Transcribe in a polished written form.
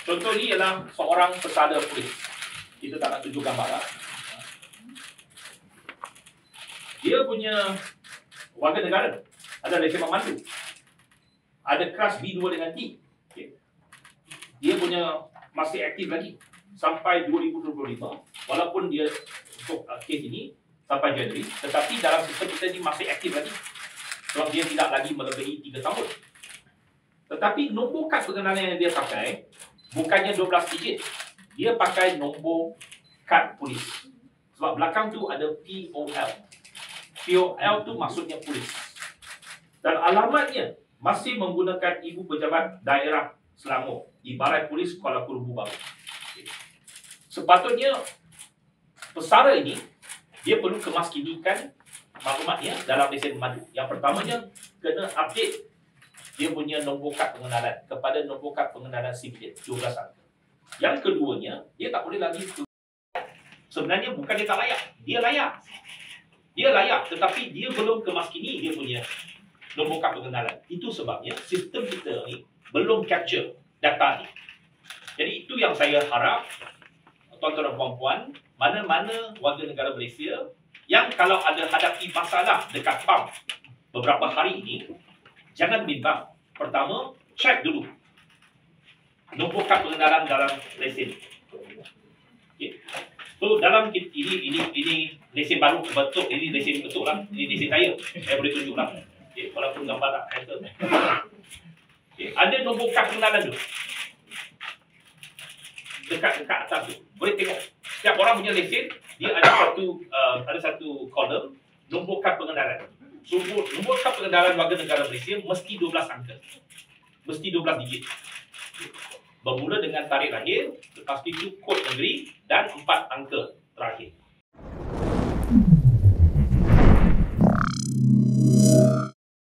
Contoh ni ialah seorang pesada polis. Kita tak nak tunjuk gambar lah. Dia punya warga negara, ada lesen memandu, ada kelas B2 dengan T. Okay. Dia punya masih aktif lagi sampai 2025, walaupun dia untuk kes ini sampai Januari, tetapi dalam sistem kita ni masih aktif lagi sebab dia tidak lagi melebihi 3 tahun. Tetapi nombor kad pengenalan yang dia pakai bukannya 12 digit, dia pakai nombor kad polis. Sebab belakang tu ada POL. POL tu maksudnya polis. Dan alamatnya masih menggunakan Ibu Pejabat Daerah Selangor di Balai Polis Kuala Lumpur Baru. Sepatutnya pesara ini dia perlu kemaskinikan maklumatnya dalam lesen memandu. Yang pertamanya kena update dia punya nombor kad pengenalan kepada nombor kad pengenalan sipil 12 angka. Yang keduanya, dia tak boleh lagi sebenarnya bukan dia tak layak, dia layak. Dia layak, tetapi dia belum kemaskini dia punya nombor kad pengenalan. Itu sebabnya sistem kita ni belum capture data ni. Jadi itu yang saya harap tuan-tuan dan puan-puan, mana-mana warga negara Malaysia yang kalau ada hadapi masalah dekat PAM beberapa hari ini, jangan bimbang. Pertama, check dulu nombor kad pengenalan dalam lesen. Okay. So dalam ini lesen baru betul, ini lesen betul lah, ini lesen saya. Saya boleh tunjuk lah. Okay. Walaupun gambar tak cancel. Okay. Ada nombor kad pengenalan tu. Dekat atas tu. Boleh tengok. Setiap orang punya lesen, dia ada satu kolom nombor kad pengenalan. So, nombor kad pengenalan warga negara Malaysia mesti 12 angka. Mesti 12 digit. Bermula dengan tarikh lahir, lepas itu kod negeri dan 4 angka terakhir.